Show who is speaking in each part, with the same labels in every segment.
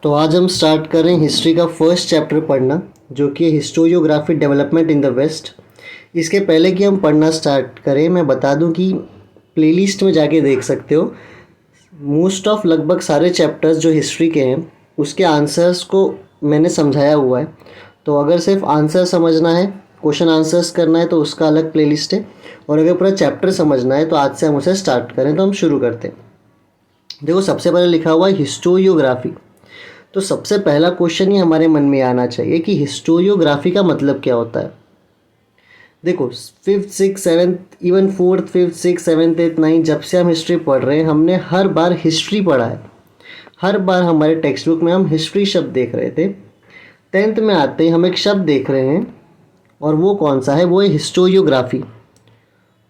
Speaker 1: तो आज हम स्टार्ट कर रहे हैं हिस्ट्री का फर्स्ट चैप्टर पढ़ना, जो कि historiography development in the West. इसके पहले कि हम पढ़ना स्टार्ट करें, मैं बता दूं कि प्लेलिस्ट में जाके देख सकते हो। मोस्ट ऑफ लगभग सारे चैप्टर्स जो हिस्ट्री के हैं उसके आंसर्स को मैंने समझाया हुआ है। तो अगर सिर्फ आंसर समझना है, क्वेश्चन आंसर्स करना है तो उसका अलग प्लेलिस्ट है, और अगर पूरा चैप्टर समझना है तो आज से हम उसे स्टार्ट करें। तो हम शुरू करते हैं। देखो, सबसे पहले लिखा हुआ है हिस्टोरियोग्राफी। तो सबसे पहला क्वेश्चन ही हमारे मन में आना चाहिए कि हिस्टोरियोग्राफी का मतलब क्या होता है। देखो, 5th 6th 7th even 4th 5th 6th 7th 8th 9th जब से हम हिस्ट्री पढ़ रहे हैं, हमने हर बार हिस्ट्री पढ़ा है। हर बार हमारे टेक्स्ट बुक में हम हिस्ट्री शब्द देख रहे थे। 10th में आते ही हम एक शब्द देख रहे हैं, और वो कौन सा है? वो है हिस्टोरियोग्राफी।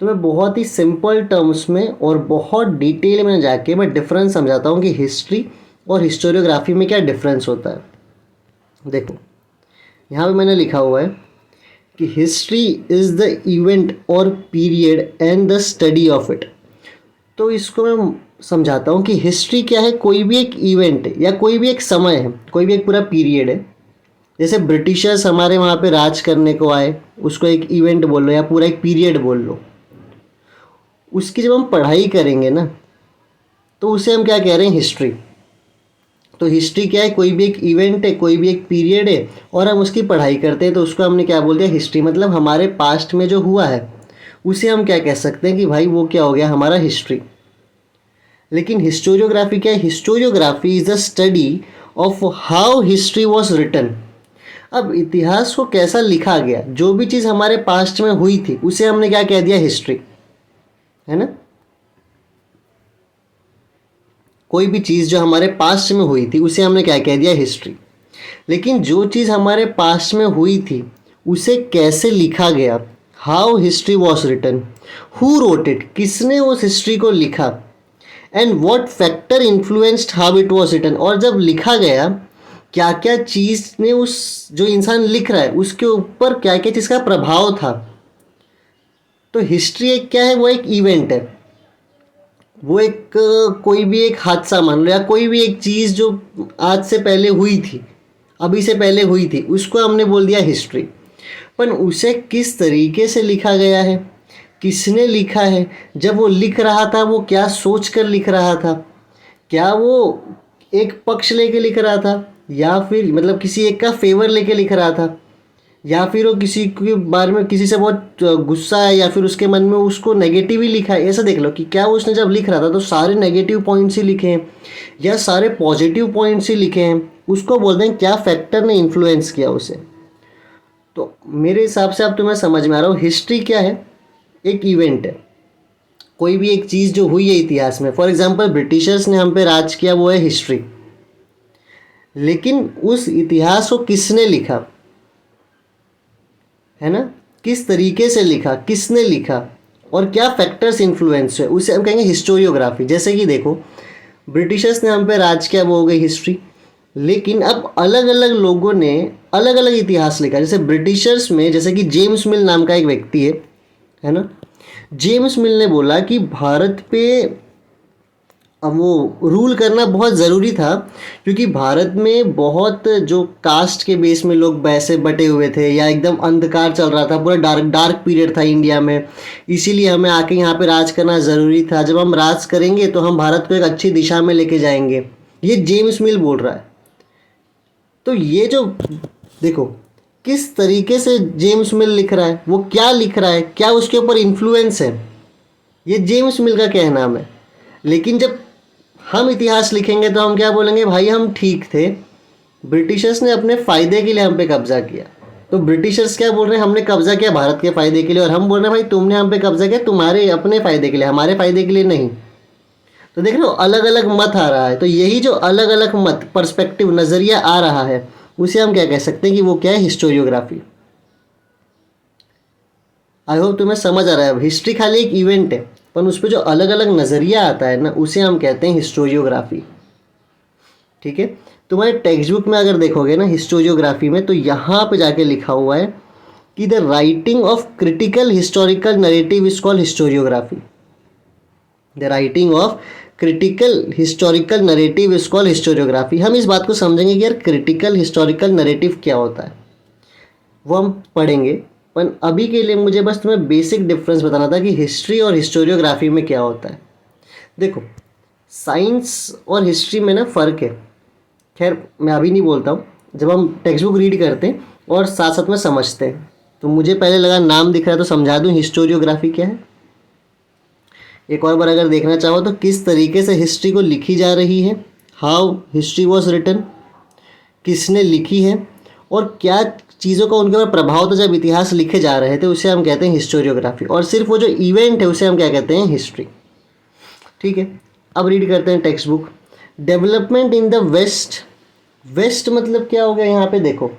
Speaker 1: तो मैं बहुत ही सिंपल टर्म्स में और बहुत डिटेल में जाके मैं डिफरेंस समझाता हूँ कि हिस्ट्री और हिस्टोरियोग्राफी में क्या डिफरेंस होता है। देखो, यहाँ पे मैंने लिखा हुआ है कि हिस्ट्री इज़ द इवेंट और period and the study of it. तो इसको मैं समझाता हूँ कि हिस्ट्री क्या है? कोई भी एक इवेंट है या कोई भी एक समय है, कोई भी एक पूरा पीरियड है। जैसे ब्रिटिशर्स हमारे वहाँ पे राज करने को आए, उसको एक इवेंट बोल लो या पूरा एक पीरियड बोल लो। उसकी जब हम पढ़ाई करेंगे ना, तो उसे हम क्या कह रहे हैं? हिस्ट्री। तो हिस्ट्री क्या है? कोई भी एक इवेंट है, कोई भी एक पीरियड है, और हम उसकी पढ़ाई करते हैं, तो उसको हमने क्या बोल दिया? हिस्ट्री। मतलब हमारे पास्ट में जो हुआ है उसे हम क्या कह सकते हैं कि भाई वो क्या हो गया? हमारा हिस्ट्री। लेकिन हिस्टोरियोग्राफी क्या है? Historiography is the study of how history was written. अब इतिहास को कैसा लिखा गया, जो भी चीज़ हमारे पास्ट में हुई थी उसे हमने क्या कह दिया? हिस्ट्री, है ना। कोई भी चीज़ जो हमारे पास्ट में हुई थी उसे हमने क्या कह दिया? हिस्ट्री। लेकिन जो चीज़ हमारे पास्ट में हुई थी उसे कैसे लिखा गया? How history was written, who wrote it, किसने उस हिस्ट्री को लिखा, and what factor influenced how it was written. और जब लिखा गया, क्या क्या चीज़ ने उस जो इंसान लिख रहा है उसके ऊपर क्या क्या चीज़ का प्रभाव था। तो हिस्ट्री एक क्या है? वो एक इवेंट है। वो एक कोई भी एक हादसा मान लो, या कोई भी एक चीज़ जो आज से पहले हुई थी, अभी से पहले हुई थी, उसको हमने बोल दिया हिस्ट्री। पर उसे किस तरीके से लिखा गया है, किसने लिखा है, जब वो लिख रहा था वो क्या सोच कर लिख रहा था, क्या वो एक पक्ष लेके लिख रहा था, या फिर मतलब किसी एक का फेवर लेके लिख रहा था, या फिर वो किसी के बारे में किसी से बहुत गुस्सा है, या फिर उसके मन में उसको नेगेटिव ही लिखा है। ऐसा देख लो कि क्या उसने जब लिख रहा था तो सारे नेगेटिव पॉइंट्स ही लिखे हैं या सारे पॉजिटिव पॉइंट्स ही लिखे हैं। उसको बोलते हैं क्या फैक्टर ने इन्फ्लुएंस किया उसे। तो मेरे हिसाब से अब तुम्हें समझ में आ रहा हो हिस्ट्री क्या है? एक इवेंट है, कोई भी एक चीज़ जो हुई है इतिहास में। फॉर एग्जाम्पल, ब्रिटिशर्स ने हम पे राज किया, वो है हिस्ट्री। लेकिन उस इतिहास को किसने लिखा, है ना, किस तरीके से लिखा, किसने लिखा, और क्या फैक्टर्स इन्फ्लुएंस है, उसे हम कहेंगे हिस्टोरियोग्राफी। जैसे कि देखो, ब्रिटिशर्स ने हम पे राज किया, वो हो गई हिस्ट्री। लेकिन अब अलग अलग लोगों ने अलग अलग इतिहास लिखा। जैसे ब्रिटिशर्स में जैसे कि जेम्स मिल नाम का एक व्यक्ति है ना। जेम्स मिल ने बोला कि भारत पे अब वो रूल करना बहुत ज़रूरी था, क्योंकि भारत में बहुत जो कास्ट के बेस में लोग वैसे बटे हुए थे, या एकदम अंधकार चल रहा था, पूरा डार्क पीरियड था इंडिया में। इसीलिए हमें आके यहाँ पे राज करना ज़रूरी था। जब हम राज करेंगे तो हम भारत को एक अच्छी दिशा में लेके जाएंगे। ये जेम्स मिल बोल रहा है। तो ये जो देखो किस तरीके से जेम्स मिल लिख रहा है, वो क्या लिख रहा है, क्या उसके ऊपर इन्फ्लुएंस है, ये जेम्स मिल का कहना है। लेकिन जब हम इतिहास लिखेंगे तो हम क्या बोलेंगे? भाई हम ठीक थे, ब्रिटिशर्स ने अपने फ़ायदे के लिए हम पे कब्जा किया। तो ब्रिटिशर्स क्या बोल रहे हैं? हमने कब्जा किया भारत के फ़ायदे के लिए, और हम बोल रहे हैं भाई तुमने हम पे कब्जा किया तुम्हारे अपने फ़ायदे के लिए, हमारे फ़ायदे के लिए नहीं। तो देख लो, अलग अलग मत आ रहा है। तो यही जो अलग अलग मत, पर्सपेक्टिव, नज़रिया आ रहा है, उसे हम क्या कह सकते हैं कि वो क्या है? हिस्टोरियोग्राफी। आई होप तुम्हें समझ आ रहा है। हिस्ट्री खाली एक इवेंट है, पर उस पर जो अलग अलग नज़रिया आता है ना, उसे हम कहते हैं हिस्टोरियोग्राफी। ठीक है। तुम्हारे टेक्स्ट बुक में अगर देखोगे ना हिस्टोरियोग्राफी में, तो यहाँ पे जाके लिखा हुआ है कि the writing of critical historical narrative is called historiography. The writing of critical historical narrative is called historiography. हम इस बात को समझेंगे कि यार क्रिटिकल हिस्टोरिकल नरेटिव क्या होता है, वो हम पढ़ेंगे। पर अभी के लिए मुझे बस तुम्हें बेसिक डिफरेंस बताना था कि हिस्ट्री और हिस्टोरियोग्राफी में क्या होता है। देखो, साइंस और हिस्ट्री में ना फ़र्क है। खैर मैं अभी नहीं बोलता हूँ, जब हम टेक्स्ट बुक रीड करते हैं और साथ साथ में समझते हैं। तो मुझे पहले लगा नाम दिख रहा है तो समझा दूँ हिस्टोरियोग्राफी क्या है। एक और बार अगर देखना चाहो तो किस तरीके से हिस्ट्री को लिखी जा रही है, हाउ हिस्ट्री वॉज रिटन, किसने लिखी है और क्या चीज़ों का उनके ऊपर प्रभाव था जब इतिहास लिखे जा रहे थे, उसे हम कहते हैं हिस्टोरियोग्राफी। और सिर्फ वो जो इवेंट है उसे हम क्या कहते हैं, हिस्ट्री। ठीक है, अब रीड करते हैं text book. Development in the West. West मतलब क्या हो गया यहाँ पे, देखो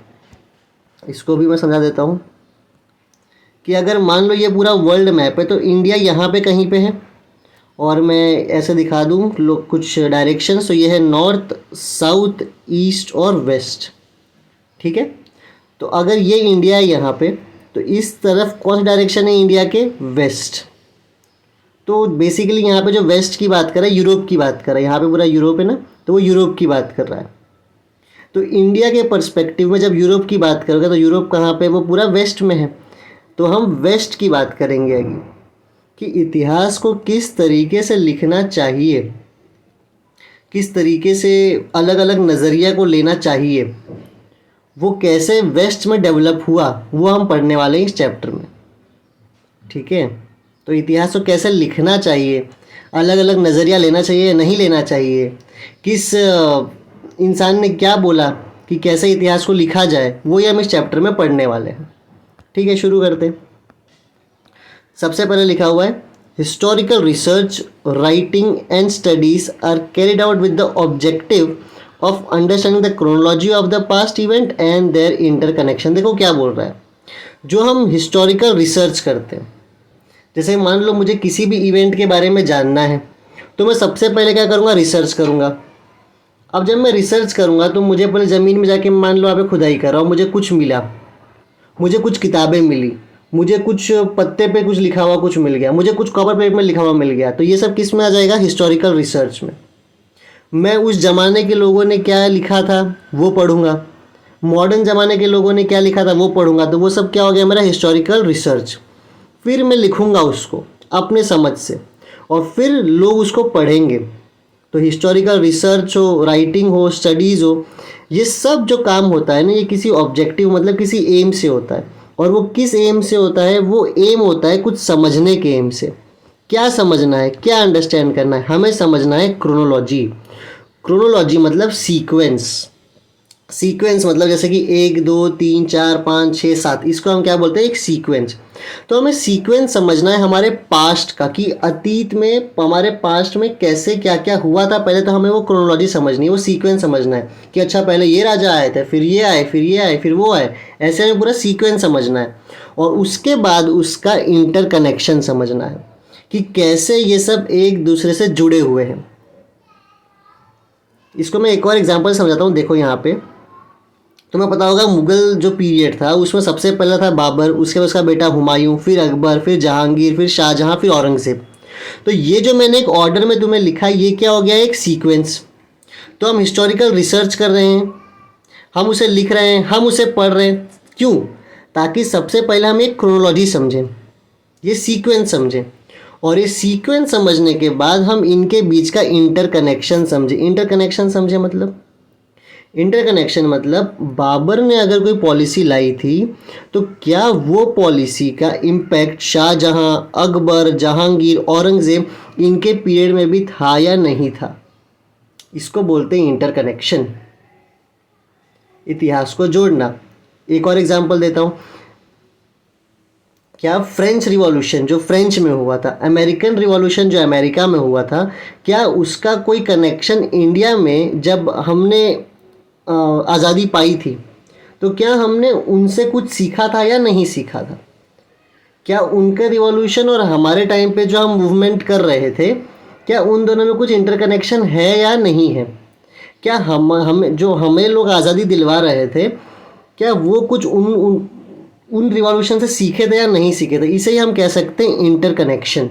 Speaker 1: इसको भी मैं समझा देता हूँ कि अगर मान लो ये पूरा वर्ल्ड मैप है तो इंडिया यहाँ पे कहीं पे है, और मैं ऐसे दिखा दूँ लोग कुछ डायरेक्शंस, तो ये है नॉर्थ साउथ ईस्ट और वेस्ट। ठीक है, तो अगर ये इंडिया है यहाँ पे तो इस तरफ कौन सी डायरेक्शन है इंडिया के, वेस्ट। तो बेसिकली यहाँ पे जो वेस्ट की बात कर रहा है यूरोप की बात कर रहा है, यहाँ पे पूरा यूरोप है ना, तो वो यूरोप की बात कर रहा है। तो इंडिया के पर्सपेक्टिव में जब यूरोप की बात करोगे तो यूरोप कहाँ पे, वो पूरा वेस्ट में है। तो हम वेस्ट की बात करेंगे आगे कि इतिहास को किस तरीके से लिखना चाहिए, किस तरीके से अलग अलग नज़रिया को लेना चाहिए, वो कैसे वेस्ट में डेवलप हुआ, वो हम पढ़ने वाले हैं इस चैप्टर में। ठीक है, तो इतिहास को कैसे लिखना चाहिए, अलग अलग नज़रिया लेना चाहिए नहीं लेना चाहिए, किस इंसान ने क्या बोला कि कैसे इतिहास को लिखा जाए, वो ही हम इस चैप्टर में पढ़ने वाले हैं। ठीक है, शुरू करते हैं। सबसे पहले लिखा हुआ है historical research writing and studies are carried out with the objective of understanding the chronology of the past event and their interconnection. देखो क्या बोल रहा है, जो हम हिस्टोरिकल रिसर्च करते हैं, जैसे मान लो मुझे किसी भी इवेंट के बारे में जानना है तो मैं सबसे पहले क्या करूँगा, रिसर्च करूँगा। अब जब मैं रिसर्च करूँगा तो मुझे पहले ज़मीन में जाके मान लो आप खुदाई कर रहा हूँ, मुझे कुछ मिला, मुझे कुछ किताबें मिली, मुझे कुछ पत्ते पे कुछ लिखा हुआ कुछ मिल गया, मुझे कुछ कवर प्लेट में लिखा हुआ मिल गया, तो ये सब किस में आ जाएगा, हिस्टोरिकल रिसर्च में। मैं उस ज़माने के लोगों ने क्या लिखा था वो पढ़ूंगा, मॉडर्न ज़माने के लोगों ने क्या लिखा था वो पढ़ूंगा, तो वो सब क्या हो गया मेरा हिस्टोरिकल रिसर्च। फिर मैं लिखूंगा उसको अपने समझ से और फिर लोग उसको पढ़ेंगे। तो हिस्टोरिकल रिसर्च हो, राइटिंग हो, स्टडीज़ हो, ये सब जो काम होता है ना, ये किसी ऑब्जेक्टिव मतलब किसी एम से होता है। और वो किस एम से होता है, वो एम होता है कुछ समझने के एम से। क्या समझना है, क्या अंडरस्टैंड करना है, हमें समझना है क्रोनोलॉजी। क्रोनोलॉजी मतलब सीक्वेंस। सीक्वेंस मतलब जैसे कि 1 2 3 4 5 6 7, इसको हम क्या बोलते हैं, एक सीक्वेंस। तो हमें सीक्वेंस समझना है हमारे पास्ट का, कि अतीत में हमारे पास्ट में कैसे क्या क्या हुआ था। पहले तो हमें वो क्रोनोलॉजी समझनी है, वो सीक्वेंस समझना है कि अच्छा पहले ये राजा आए थे, फिर ये आए, फिर ये आए, फिर वो आए, ऐसे हमें पूरा सीक्वेंस समझना है। और उसके बाद उसका इंटरकनेक्शन समझना है कि कैसे ये सब एक दूसरे से जुड़े हुए हैं। इसको मैं एक और एग्जांपल समझाता हूँ। देखो यहाँ पे तुम्हें पता होगा मुग़ल जो पीरियड था उसमें सबसे पहला था बाबर, उसके बाद उसका बेटा हुमायूं, फिर अकबर, फिर जहांगीर, फिर शाहजहां, फिर औरंगज़ेब। तो ये जो मैंने एक ऑर्डर में तुम्हें लिखा है ये क्या हो गया, एक सीक्वेंस। तो हम हिस्टोरिकल रिसर्च कर रहे हैं, हम उसे लिख रहे हैं, हम उसे पढ़ रहे हैं, क्यों, ताकि सबसे पहले हम एक क्रोनोलॉजी समझें, ये सीक्वेंस समझें। और ये सीक्वेंस समझने के बाद हम इनके बीच का इंटरकनेक्शन समझें। इंटरकनेक्शन समझे मतलब, इंटरकनेक्शन मतलब बाबर ने अगर कोई पॉलिसी लाई थी तो क्या वो पॉलिसी का इम्पैक्ट शाहजहां, अकबर, जहांगीर, औरंगज़ेब इनके पीरियड में भी था या नहीं था। इसको बोलते हैं इंटरकनेक्शन, इतिहास को जोड़ना। एक और एग्जांपल देता हूँ, क्या फ्रेंच रिवॉल्यूशन जो फ्रेंच में हुआ था, अमेरिकन रिवॉल्यूशन जो अमेरिका में हुआ था, क्या उसका कोई कनेक्शन इंडिया में जब हमने आज़ादी पाई थी तो क्या हमने उनसे कुछ सीखा था या नहीं सीखा था। क्या उनका रिवॉल्यूशन और हमारे टाइम पे जो हम मूवमेंट कर रहे थे, क्या उन दोनों में कुछ इंटरकनेक्शन है या नहीं है। क्या हम जो हमें लोग आज़ादी दिलवा रहे थे, क्या वो कुछ उन रिवॉल्यूशन से सीखे थे या नहीं सीखे थे। इसे ही हम कह सकते हैं इंटरकनेक्शन।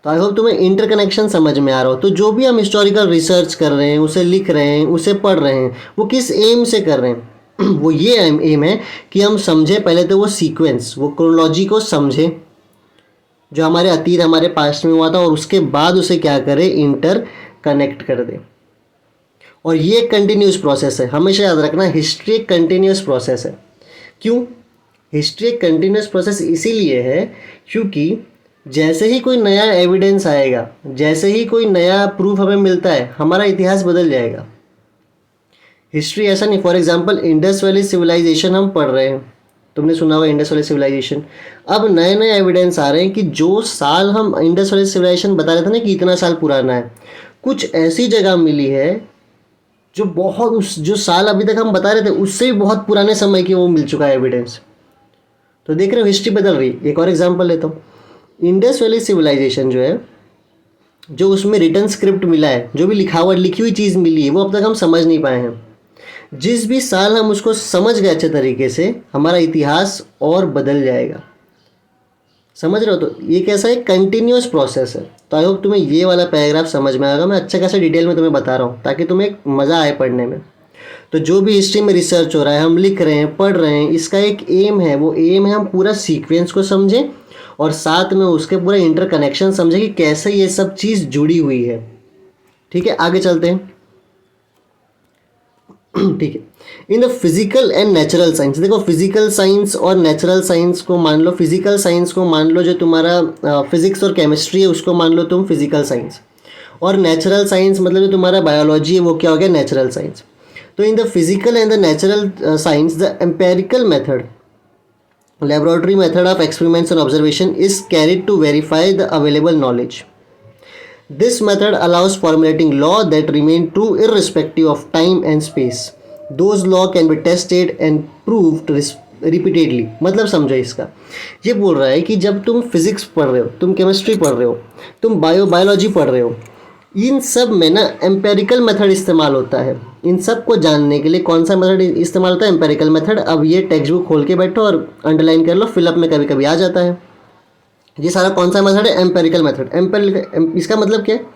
Speaker 1: तो आई होप तुम्हें इंटरकनेक्शन समझ में आ रहा हो। तो जो भी हम हिस्टोरिकल रिसर्च कर रहे हैं, उसे लिख रहे हैं, उसे पढ़ रहे हैं, वो किस एम से कर रहे हैं वो ये एम है कि हम समझें पहले तो वो सीक्वेंस, वो क्रोनोलॉजी को समझें जो हमारे अतीत हमारे पास्ट में हुआ था, और उसके बाद उसे क्या करें, इंटर कनेक्ट कर दें। और ये एक कंटिन्यूस प्रोसेस है, हमेशा याद रखना हिस्ट्री एक कंटिन्यूस प्रोसेस है। क्यों हिस्ट्री एक कंटिन्यूस प्रोसेस इसीलिए है क्योंकि जैसे ही कोई नया एविडेंस आएगा, जैसे ही कोई नया प्रूफ हमें मिलता है, हमारा इतिहास बदल जाएगा। हिस्ट्री ऐसा नहीं, for example Indus Valley civilisation हम पढ़ रहे हैं, तुमने सुना होगा इंडस वैली सिविलाइजेशन। अब नए नए एविडेंस आ रहे हैं कि जो साल हम इंडस वैली सिविलाइजेशन बता रहे थे ना कि इतना साल पुराना है, कुछ ऐसी जगह मिली है जो बहुत जो साल अभी तक हम बता रहे थे उससे भी बहुत पुराने समय की वो मिल चुका है एविडेंस। तो देख रहे हो हिस्ट्री बदल रही है। एक और एग्जांपल लेता हूँ, इंडस वैली सिविलाइजेशन जो है, जो उसमें रिटन स्क्रिप्ट मिला है, जो भी लिखी हुई चीज़ मिली है, वो अब तक हम समझ नहीं पाए हैं। जिस भी साल हम उसको समझ गए अच्छे तरीके से, हमारा इतिहास और बदल जाएगा। समझ रहे हो? तो ये कैसा है, कंटिन्यूस प्रोसेस है। तो आई होप तुम्हें ये वाला पैराग्राफ समझ में आएगा। मैं अच्छा खासा डिटेल में तुम्हें बता रहा हूँ ताकि तुम्हें एक मज़ा आए पढ़ने में। तो जो भी हिस्ट्री में रिसर्च हो रहा है, हम लिख रहे हैं, पढ़ रहे हैं, इसका एक एम है। वो एम है हम पूरा सीक्वेंस को समझें और साथ में उसके पूरा इंटरकनेक्शन समझें कि कैसे ये सब चीज़ जुड़ी हुई है। ठीक है, आगे चलते हैं। ठीक है, in the physical and natural science, देखो फिजिकल साइंस और नेचुरल साइंस को मान लो, फिजिकल साइंस को मान लो जो तुम्हारा फिजिक्स और केमिस्ट्री है उसको मान लो तुम फिजिकल साइंस, और नेचुरल साइंस मतलब जो तुम्हारा बायोलॉजी है वो क्या हो गया, नेचुरल साइंस। तो in the physical and the natural science the empirical method, laboratory method of experiments and observation is carried to verify the available knowledge. This method allows formulating law that remain true irrespective of time and space. Those law can be tested and proved repeatedly. मतलब समझो इसका, ये बोल रहा है कि जब तुम फिजिक्स पढ़ रहे हो, तुम केमिस्ट्री पढ़ रहे हो, तुम बायोलॉजी पढ़ रहे हो, इन सब में ना एम्पेरिकल मेथड इस्तेमाल होता है। इन सब को जानने के लिए कौन सा मेथड इस्तेमाल होता है, एम्पेरिकल मेथड। अब ये टेक्स्ट बुक खोल के बैठो और अंडरलाइन कर लो, फिलअप में कभी कभी आ जाता है। ये सारा कौन सा मेथड है, एम्पेरिकल मेथड। इसका मतलब क्या है,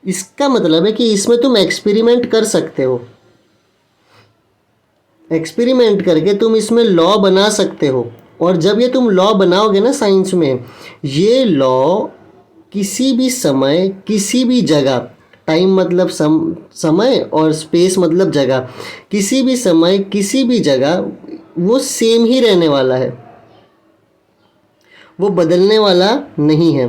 Speaker 1: इसका मतलब है कि इसमें तुम एक्सपेरिमेंट कर सकते हो, एक्सपेरिमेंट करके तुम इसमें लॉ बना सकते हो। और जब ये तुम लॉ बनाओगे ना साइंस में, ये लॉ किसी भी समय किसी भी जगह, टाइम मतलब समय और स्पेस मतलब जगह, किसी भी समय किसी भी जगह वो सेम ही रहने वाला है, वो बदलने वाला नहीं है।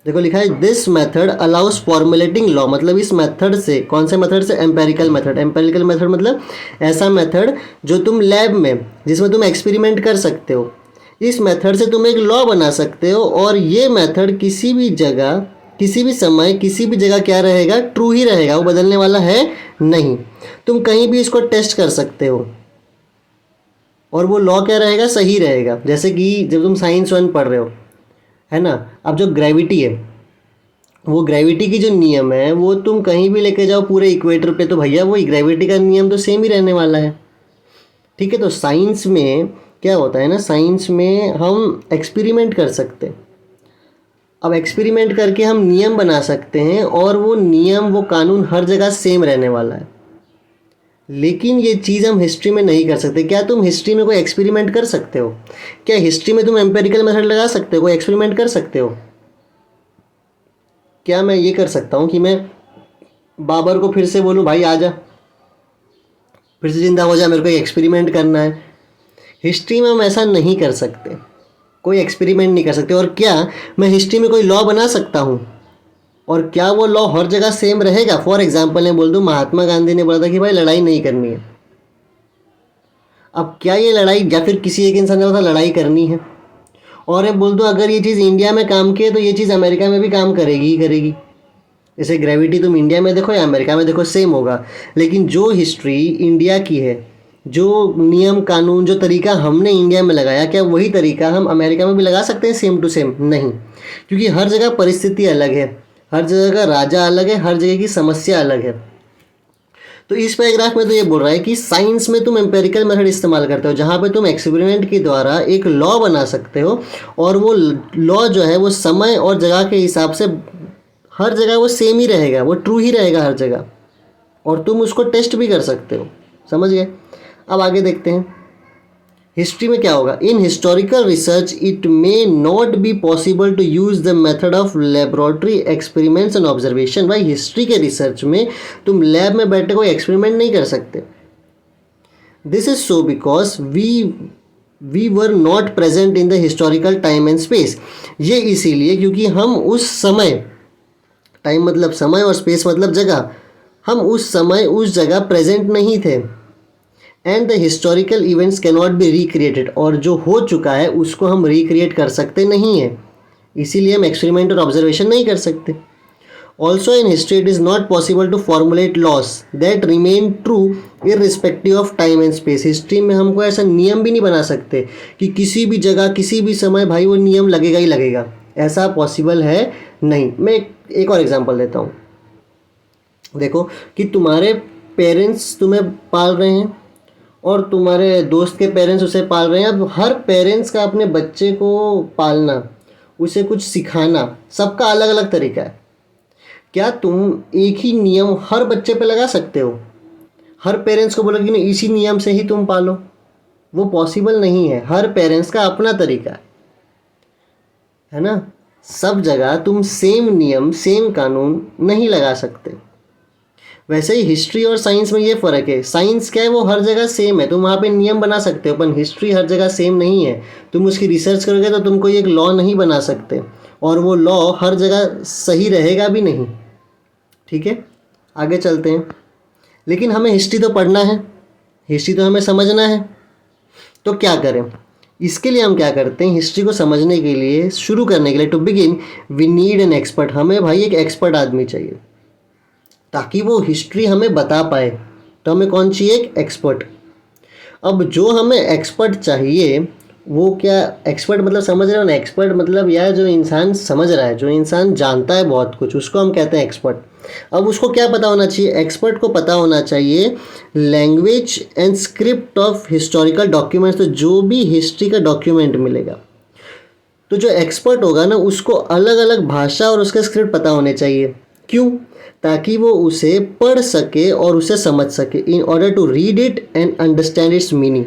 Speaker 1: देखो लिखा है this method allow us formulating law, मतलब इस मेथड से, कौन से मेथड से, एम्पेरिकल मेथड। एम्पेरिकल मेथड मतलब ऐसा मेथड जो तुम लैब में, जिसमें तुम एक्सपेरिमेंट कर सकते हो, इस मेथड से तुम एक लॉ बना सकते हो। और ये मेथड किसी भी जगह किसी भी समय किसी भी जगह क्या रहेगा, ट्रू ही रहेगा, वो बदलने वाला है नहीं। तुम कहीं भी इसको टेस्ट कर सकते हो और वो लॉ क्या रहेगा, सही रहेगा। जैसे कि जब तुम साइंस 1 पढ़ रहे हो, है ना, अब जो ग्रेविटी है, वो ग्रेविटी की जो नियम है वो तुम कहीं भी लेके जाओ पूरे इक्वेटर पे, तो भैया वो ग्रेविटी का नियम तो सेम ही रहने वाला है। ठीक है, तो साइंस में क्या होता है ना, साइंस में हम एक्सपेरिमेंट कर सकते हैं। अब एक्सपेरिमेंट करके हम नियम बना सकते हैं और वो नियम, वो कानून हर जगह सेम रहने वाला है। लेकिन ये चीज़ हम हिस्ट्री में नहीं कर सकते। क्या तुम हिस्ट्री में कोई एक्सपेरिमेंट कर सकते हो? क्या हिस्ट्री में तुम एम्पेरिकल मेथड लगा सकते हो, कोई एक्सपेरिमेंट कर सकते हो? क्या मैं ये कर सकता हूँ कि मैं बाबर को फिर से बोलूँ भाई आ जा, फिर से जिंदा हो जा, मेरे को एक्सपेरिमेंट करना है? हिस्ट्री में हम ऐसा नहीं कर सकते, कोई एक्सपेरिमेंट नहीं कर सकते। और क्या मैं हिस्ट्री में कोई लॉ बना सकता हूँ और क्या वो लॉ हर जगह सेम रहेगा? फॉर एग्जाम्पल मैं बोल दूँ महात्मा गांधी ने बोला था कि भाई लड़ाई नहीं करनी है। अब क्या ये लड़ाई, या फिर किसी एक इंसान ने बोला था लड़ाई करनी है, और मैं बोल दूँ अगर ये चीज़ इंडिया में काम की है तो ये चीज़ अमेरिका में भी काम करेगी ही करेगी। जैसे ग्रेविटी तुम इंडिया में देखो या अमेरिका में देखो सेम होगा। लेकिन जो हिस्ट्री इंडिया की है, जो नियम कानून, जो तरीका हमने इंडिया में लगाया, क्या वही तरीका हम अमेरिका में भी लगा सकते हैं सेम टू सेम? नहीं, क्योंकि हर जगह परिस्थिति अलग है, हर जगह का राजा अलग है, हर जगह की समस्या अलग है। तो इस पैराग्राफ में तो ये बोल रहा है कि साइंस में तुम एम्पेरिकल मेथड इस्तेमाल करते हो, जहाँ पे तुम एक्सपेरिमेंट के द्वारा एक लॉ बना सकते हो, और वो लॉ जो है वो समय और जगह के हिसाब से हर जगह वो सेम ही रहेगा, वो ट्रू ही रहेगा हर जगह, और तुम उसको टेस्ट भी कर सकते हो। समझ गए? अब आगे देखते हैं हिस्ट्री में क्या होगा। In historical research it may not be possible to use the method of laboratory experiments and observation. भाई हिस्ट्री के रिसर्च में तुम लैब में बैठे कोई एक्सपेरिमेंट नहीं कर सकते। This is so because we were not present in the historical time and space. ये इसीलिए क्योंकि हम उस समय, टाइम मतलब समय और स्पेस मतलब जगह, हम उस समय उस जगह प्रेजेंट नहीं थे। And the historical events can not be recreated, और जो हो चुका है उसको हम रिक्रिएट कर सकते नहीं हैं, इसीलिए हम एक्सपेरिमेंट और ऑब्जर्वेशन नहीं कर सकते। Also in history it is not possible to formulate laws that remain true irrespective of time and space. History में हमको ऐसा नियम भी नहीं बना सकते कि किसी भी जगह किसी भी समय भाई वो नियम लगेगा ही लगेगा, ऐसा पॉसिबल है नहीं। मैं एक और एग्जांपल देता हूँ। देखो कि तुम्हारे पेरेंट्स तुम्हें पाल रहे हैं और तुम्हारे दोस्त के पेरेंट्स उसे पाल रहे हैं। अब हर पेरेंट्स का अपने बच्चे को पालना, उसे कुछ सिखाना, सबका अलग अलग तरीका है। क्या तुम एक ही नियम हर बच्चे पे लगा सकते हो? हर पेरेंट्स को बोलोगे कि नहीं इसी नियम से ही तुम पालो, वो पॉसिबल नहीं है। हर पेरेंट्स का अपना तरीका है ना। सब जगह तुम सेम नियम सेम कानून नहीं लगा सकते। वैसे ही हिस्ट्री और साइंस में ये फ़र्क है। साइंस क्या है, वो हर जगह सेम है, तुम वहाँ पे नियम बना सकते हो, पर हिस्ट्री हर जगह सेम नहीं है। तुम उसकी रिसर्च करोगे तो तुम कोई एक लॉ नहीं बना सकते, और वो लॉ हर जगह सही रहेगा भी नहीं। ठीक है, आगे चलते हैं। लेकिन हमें हिस्ट्री तो पढ़ना है, हिस्ट्री तो हमें समझना है, तो क्या करें? इसके लिए हम क्या करते हैं, हिस्ट्री को समझने के लिए, शुरू करने के लिए, to begin we need an expert. हमें भाई एक एक्सपर्ट आदमी चाहिए ताकि वो हिस्ट्री हमें बता पाए। तो हमें कौन चाहिए? एक एक्सपर्ट। अब जो हमें एक्सपर्ट चाहिए वो क्या, एक्सपर्ट मतलब समझ रहे हो ना? एक्सपर्ट मतलब यार जो इंसान समझ रहा है, जो इंसान जानता है बहुत कुछ, उसको हम कहते हैं एक्सपर्ट। अब उसको क्या पता होना चाहिए? एक्सपर्ट को पता होना चाहिए language and script of historical documents. तो जो भी हिस्ट्री का डॉक्यूमेंट मिलेगा, तो जो एक्सपर्ट होगा ना उसको अलग अलग भाषा और उसके स्क्रिप्ट पता होने चाहिए। क्यों? ताकि वो उसे पढ़ सके और उसे समझ सके, in order to read it and understand its meaning.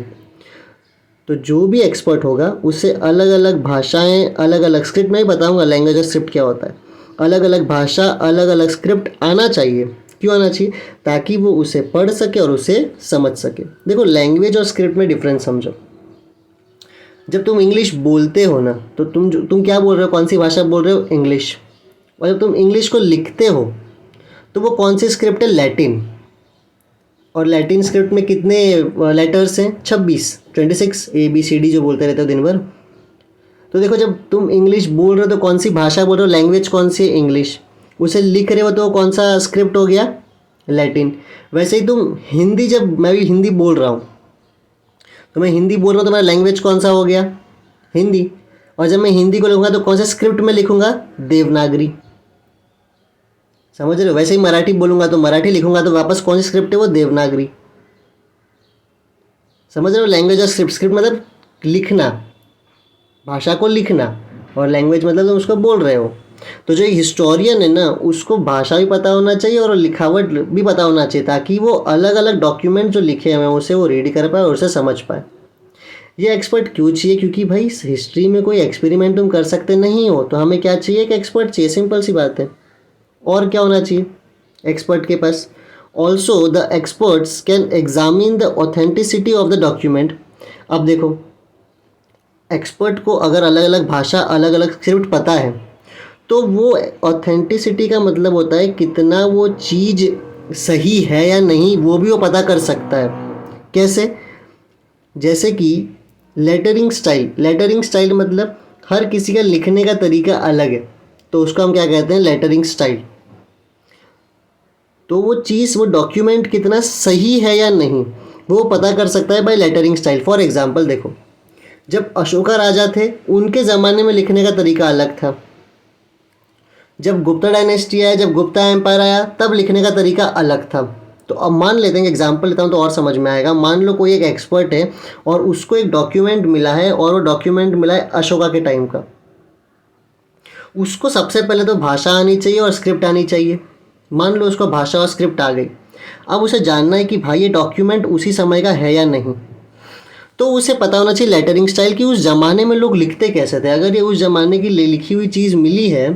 Speaker 1: तो जो भी एक्सपर्ट होगा उसे अलग अलग भाषाएं, अलग अलग स्क्रिप्ट, नहीं बताऊंगा लैंग्वेज और स्क्रिप्ट क्या होता है, अलग अलग भाषा, अलग अलग स्क्रिप्ट आना चाहिए। क्यों आना चाहिए? ताकि वो उसे पढ़ सके और उसे समझ सके। देखो लैंग्वेज और स्क्रिप्ट में डिफरेंस समझो। जब तुम इंग्लिश बोलते हो ना, तो तुम क्या बोल रहे हो? कौन सी भाषा बोल रहे हो? इंग्लिश। और जब तुम इंग्लिश को लिखते हो तो वो कौन सी स्क्रिप्ट है? लैटिन। और लैटिन स्क्रिप्ट में कितने लेटर्स हैं? 26 ABCD जो बोलते रहते हो दिन भर। तो देखो जब तुम इंग्लिश बोल रहे हो तो कौन सी भाषा बोल रहे हो? लैंग्वेज कौन सी है? इंग्लिश। उसे लिख रहे हो तो कौन सा स्क्रिप्ट हो गया? लैटिन। वैसे ही तुम हिंदी, जब मैं भी हिंदी बोल रहा हूँ तो मैं हिंदी बोल रहा हूँ तो मेरा लैंग्वेज कौन सा हो गया? हिंदी। और जब मैं हिंदी को लिखूँगा तो कौन सा स्क्रिप्ट में लिखूँगा? देवनागरी। समझ रहे हो? वैसे ही मराठी बोलूँगा तो मराठी लिखूँगा तो वापस कौन सी स्क्रिप्ट है? वो देवनागरी। समझ रहे हो? लैंग्वेज और स्क्रिप्ट, स्क्रिप्ट मतलब लिखना, भाषा को लिखना, और लैंग्वेज मतलब तुम उसको बोल रहे हो। तो जो एक हिस्टोरियन है ना, उसको भाषा भी पता होना चाहिए और लिखावट भी पता होना चाहिए, ताकि वो अलग अलग डॉक्यूमेंट जो लिखे हैं उसे वो रीड कर पाए और उसे समझ पाए। ये एक्सपर्ट क्यों चाहिए? क्योंकि भाई हिस्ट्री में कोई एक्सपेरिमेंट तुम कर सकते नहीं हो, तो हमें क्या चाहिए? एक एक्सपर्ट चाहिए, सिंपल सी बात है। और क्या होना चाहिए एक्सपर्ट के पास? Also the experts can examine the authenticity of the document. अब देखो एक्सपर्ट को अगर अलग अलग भाषा, अलग अलग स्क्रिप्ट पता है, तो वो ऑथेंटिसिटी का मतलब होता है कितना वो चीज़ सही है या नहीं, वो भी वो पता कर सकता है। कैसे? जैसे कि लेटरिंग स्टाइल। लेटरिंग स्टाइल मतलब हर किसी का लिखने का तरीका अलग है, तो उसको हम क्या कहते हैं? Lettering style. तो वो चीज़, वो डॉक्यूमेंट कितना सही है या नहीं, वो पता कर सकता है by lettering style. For example देखो, जब अशोका राजा थे उनके ज़माने में लिखने का तरीका अलग था। जब गुप्ता डायनेस्टी आया, जब गुप्ता एम्पायर आया, तब लिखने का तरीका अलग था। तो अब मान लेते हैं, एग्जांपल लेता हूँ तो और समझ में आएगा। मान लो कोई एक एक्सपर्ट है और उसको एक डॉक्यूमेंट मिला है और वो डॉक्यूमेंट मिला है अशोका के टाइम का। उसको सबसे पहले तो भाषा आनी चाहिए और स्क्रिप्ट आनी चाहिए। मान लो उसको भाषा और स्क्रिप्ट आ गई। अब उसे जानना है कि भाई ये डॉक्यूमेंट उसी समय का है या नहीं। तो उसे पता होना चाहिए लेटरिंग स्टाइल कि उस ज़माने में लोग लिखते कैसे थे। अगर ये उस ज़माने की लिखी हुई चीज़ मिली है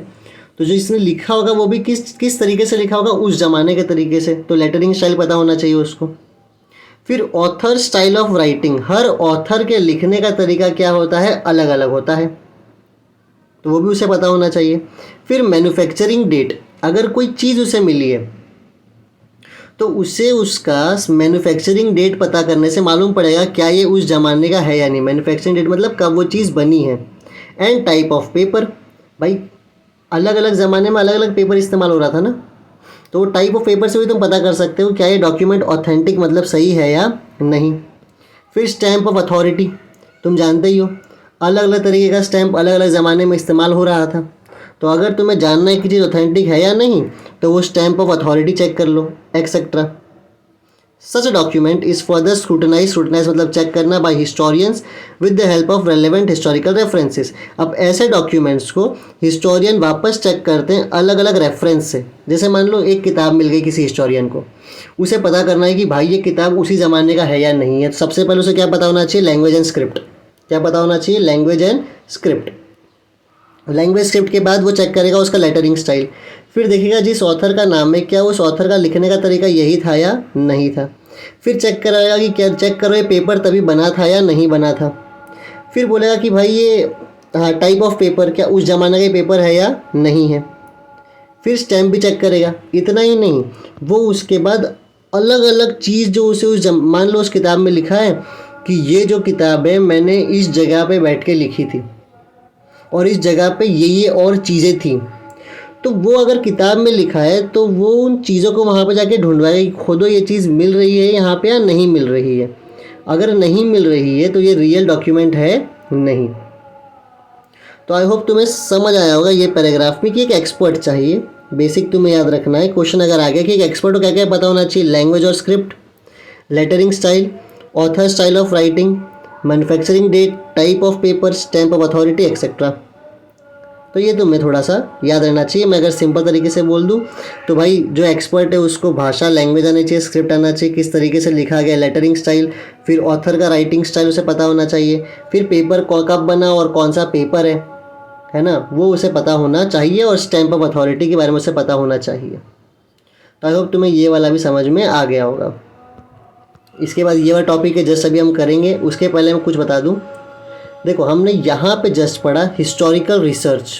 Speaker 1: तो जो इसने लिखा होगा वो भी किस तरीके से लिखा होगा, उस ज़माने के तरीके से। तो लेटरिंग स्टाइल पता होना चाहिए उसको। फिर author style of writing, her author के लिखने का तरीका क्या होता है, अलग अलग होता है, तो वो भी उसे पता होना चाहिए। फिर मैन्युफैक्चरिंग डेट, अगर कोई चीज़ उसे मिली है तो उसे उसका मैन्युफैक्चरिंग डेट पता करने से मालूम पड़ेगा क्या ये उस ज़माने का है या नहीं। मैन्युफैक्चरिंग डेट मतलब कब वो चीज़ बनी है। एंड टाइप ऑफ पेपर, भाई अलग अलग ज़माने में अलग अलग पेपर इस्तेमाल हो रहा था ना, तो वो टाइप ऑफ पेपर से भी तुम पता कर सकते हो क्या ये डॉक्यूमेंट ऑथेंटिक मतलब सही है या नहीं। फिर स्टैम्प ऑफ अथॉरिटी, तुम जानते ही हो अलग अलग तरीके का स्टैम्प अलग अलग ज़माने में इस्तेमाल हो रहा था। तो अगर तुम्हें जानना है कि चीज़ ऑथेंटिक है या नहीं तो वो स्टैम्प ऑफ अथॉरिटी चेक कर लो, etcetera. Such document is further scrutinize मतलब चेक करना by historians with the help of relevant historical references. अब ऐसे डॉक्यूमेंट्स को हिस्टोरियन वापस चेक करते हैं अलग अलग रेफरेंस से। जैसे मान लो एक किताब मिल गई किसी हिस्टोरियन को, उसे पता करना है कि भाई ये किताब उसी ज़माने का है या नहीं है। सबसे पहले उसे क्या पता होना चाहिए, लैंग्वेज एंड स्क्रिप्ट। क्या पता होना चाहिए, language and script. Language script के बाद वो चेक करेगा उसका लेटरिंग स्टाइल। फिर देखेगा जिस ऑथर का नाम है क्या उस ऑथर का लिखने का तरीका यही था या नहीं था। फिर चेक कराएगा कि क्या, चेक करो ये पेपर तभी बना था या नहीं बना था। फिर बोलेगा कि भाई ये टाइप ऑफ पेपर क्या उस ज़माने का पेपर है या नहीं है। फिर स्टैम्प भी चेक करेगा। इतना ही नहीं, वो उसके बाद अलग अलग चीज़ जो उसे मान लो उस किताब में लिखा है कि ये जो किताब है मैंने इस जगह पे बैठ के लिखी थी और इस जगह पे ये और चीज़ें थी, तो वो अगर किताब में लिखा है तो वो उन चीज़ों को वहाँ पे जाके ढूंढवाएगा कि खुदो ये चीज़ मिल रही है यहाँ पे या नहीं मिल रही है। अगर नहीं मिल रही है तो ये रियल डॉक्यूमेंट है नहीं। तो आई होप तुम्हें समझ आया होगा ये पैराग्राफ में कि एक एक्सपर्ट चाहिए। बेसिक तुम्हें याद रखना है, क्वेश्चन अगर आ गया कि एक एक्सपर्ट को क्या क्या पता होना चाहिए, लैंग्वेज और script, lettering style, author style of writing, manufacturing date, type of paper, stamp of authority etcetera. तो ये तुम्हें थोड़ा सा याद रहना चाहिए। मैं अगर सिंपल तरीके से बोल दूँ तो भाई जो एक्सपर्ट है उसको भाषा, लैंग्वेज आनी चाहिए, स्क्रिप्ट आना चाहिए, किस तरीके से लिखा गया, लेटरिंग स्टाइल, फिर ऑथर का राइटिंग स्टाइल उसे पता होना चाहिए, फिर पेपर कब बना और कौन सा पेपर है ना, वो उसे पता होना चाहिए, और स्टैम्प ऑफ अथॉरिटी के बारे में उसे पता होना चाहिए। तो आई होप तुम्हें ये वाला भी समझ में आ गया होगा। इसके बाद ये वाला टॉपिक है जस्ट अभी हम करेंगे, उसके पहले मैं कुछ बता दूँ। देखो हमने यहाँ पे जस्ट पढ़ा हिस्टोरिकल रिसर्च,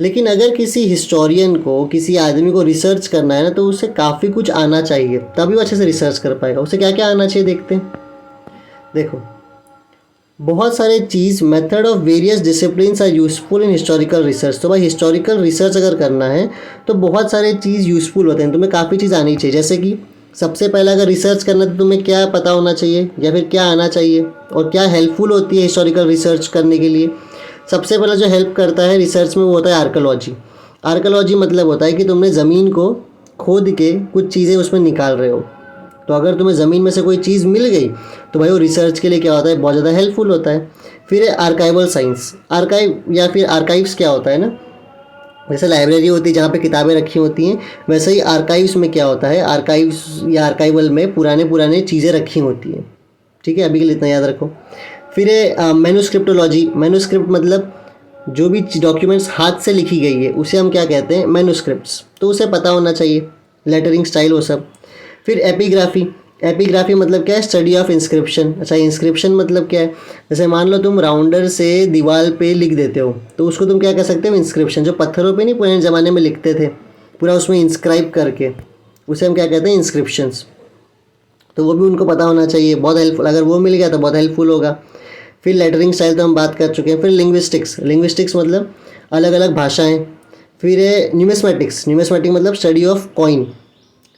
Speaker 1: लेकिन अगर किसी हिस्टोरियन को, किसी आदमी को रिसर्च करना है ना तो उसे काफ़ी कुछ आना चाहिए तभी वो अच्छे से रिसर्च कर पाएगा। उसे क्या क्या आना चाहिए देखते हैं। देखो बहुत सारे चीज़, method of various disciplines are useful in historical research. तो भाई हिस्टोरिकल रिसर्च अगर करना है तो बहुत सारे चीज़ यूज़फुल होते हैं, तुम्हें काफ़ी चीज़ आनी चाहिए। जैसे कि सबसे पहले अगर रिसर्च करना है तो तुम्हें क्या पता होना चाहिए या फिर क्या आना चाहिए और क्या हेल्पफुल होती है हिस्टोरिकल रिसर्च करने के लिए। सबसे पहला जो हेल्प करता है रिसर्च में वो होता है आर्कोलॉजी। आर्कोलॉजी मतलब होता है कि तुमने ज़मीन को खोद के कुछ चीज़ें उसमें निकाल रहे हो। तो अगर तुम्हें ज़मीन में से कोई चीज़ मिल गई तो भाई वो रिसर्च के लिए क्या होता है, बहुत ज़्यादा हेल्पफुल होता है। फिर है आर्काइवल साइंस। आर्काइव या फिर आर्काइव्स क्या होता है ना, जैसे लाइब्रेरी होती है जहाँ पे किताबें रखी होती हैं, वैसे ही आर्काइव्स में क्या होता है, आर्काइव्स या आर्काइवल में पुराने चीज़ें रखी होती हैं। ठीक है, अभी के लिए इतना याद रखो। फिर है मैन्युस्क्रिप्टोलॉजी। मैन्युस्क्रिप्ट मतलब जो भी डॉक्यूमेंट्स हाथ से लिखी गई है उसे हम क्या कहते हैं, मैन्युस्क्रिप्ट्स। तो उसे पता होना चाहिए, लेटरिंग स्टाइल वो सब। फिर एपिग्राफी। एपिग्राफी मतलब क्या है, स्टडी ऑफ इंस्क्रिप्शन। अच्छा, इंस्क्रिप्शन मतलब क्या है, जैसे मान लो तुम राउंडर से दीवार पे लिख देते हो तो उसको तुम क्या कह सकते हो, इंस्क्रिप्शन। जो पत्थरों पे नहीं पुराने ज़माने में लिखते थे पूरा उसमें इंस्क्राइब करके, उसे हम क्या कहते हैं, इंस्क्रिप्शंस। तो वो भी उनको पता होना चाहिए, बहुत हेल्पफुल। अगर वो मिल गया तो बहुत हेल्पफुल होगा। फिर लेटरिंग स्टाइल तो हम बात कर चुके हैं। फिर लिंग्विस्टिक्स। लिंग्विस्टिक्स मतलब अलग अलग भाषाएँ। फिर है न्यूमिस्मेटिक्स। न्यूमिस्मेटिक मतलब स्टडी ऑफ कॉइन,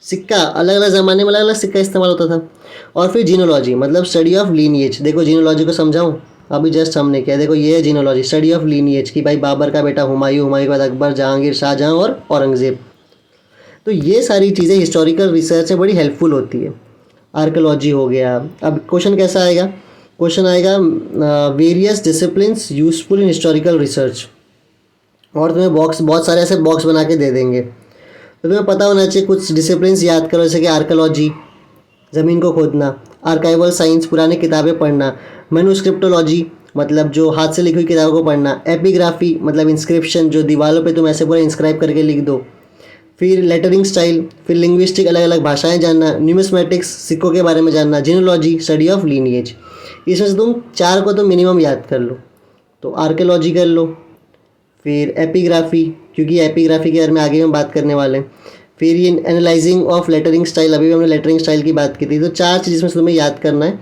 Speaker 1: सिक्का। अलग अलग ज़माने में अलग अलग सिक्का इस्तेमाल होता था। और फिर जीनोलॉजी मतलब स्टडी ऑफ लीनिएज। देखो जीनोलॉजी को समझाऊँ, अभी जस्ट हमने किया। देखो ये है जीनोलॉजी, स्टडी ऑफ लीनिएज, कि भाई बाबर का बेटा हुमायूं, हुमायूं के बाद अकबर, जहांगीर, शाहजहां और औरंगज़ेब। तो ये सारी चीज़ें हिस्टोरिकल रिसर्च में बड़ी हेल्पफुल होती है। आर्कोलॉजी हो गया। अब क्वेश्चन कैसा आएगा, क्वेश्चन आएगा various disciplines useful in historical research, और तुम्हें बॉक्स बहुत सारे ऐसे बॉक्स बना के दे देंगे, तो तुम्हें पता होना चाहिए कुछ डिसिप्लिन्स याद करो, जैसे कि आर्कोलॉजी ज़मीन को खोदना, आर्काइवल साइंस पुरानी किताबें पढ़ना, मैन्युस्क्रिप्टोलॉजी मतलब जो हाथ से लिखी हुई किताबों को पढ़ना, एपिग्राफी मतलब इंस्क्रिप्शन जो दीवारों पे तुम ऐसे पूरा इंस्क्राइब करके लिख दो, फिर लेटरिंग स्टाइल, फिर लिंग्विस्टिक अलग अलग भाषाएं जानना, न्यूमिस्मेटिक्स सिक्कों के बारे में जानना, जीनोलॉजी स्टडी ऑफ लीनिएज। इसमें से तुम 4 को तो मिनिमम याद कर लो। तो आर्कियोलॉजी कर लो, फिर एपिग्राफी क्योंकि एपिग्राफी के बारे में आगे हम बात करने वाले हैं, फिर ये एनालाइजिंग ऑफ लेटरिंग स्टाइल, अभी भी हमने लेटरिंग स्टाइल की बात की थी। तो 4 चीज़ इसमें से तुम्हें याद करना है।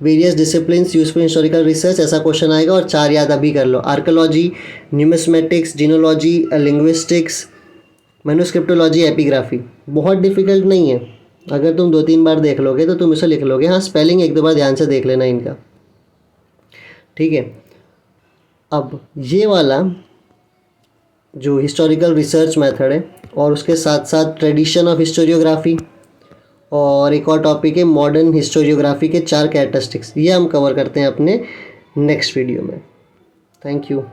Speaker 1: Various disciplines useful historical research ऐसा क्वेश्चन आएगा और 4 याद अभी कर लो, archaeology, numismatics, genealogy, linguistics, manuscriptology, epigraphy. बहुत डिफिकल्ट नहीं है, अगर तुम 2-3 बार देख लोगे तो तुम इसे लिख लोगे। हाँ, स्पेलिंग 1-2 बार ध्यान से देख लेना इनका, ठीक है। अब ये वाला जो हिस्टोरिकल रिसर्च मेथड है और उसके साथ साथ ट्रेडिशन ऑफ हिस्टोरियोग्राफी और एक और टॉपिक है मॉडर्न हिस्टोरियोग्राफी के 4 कैरेक्टरिस्टिक्स, ये हम कवर करते हैं अपने नेक्स्ट वीडियो में। Thank you.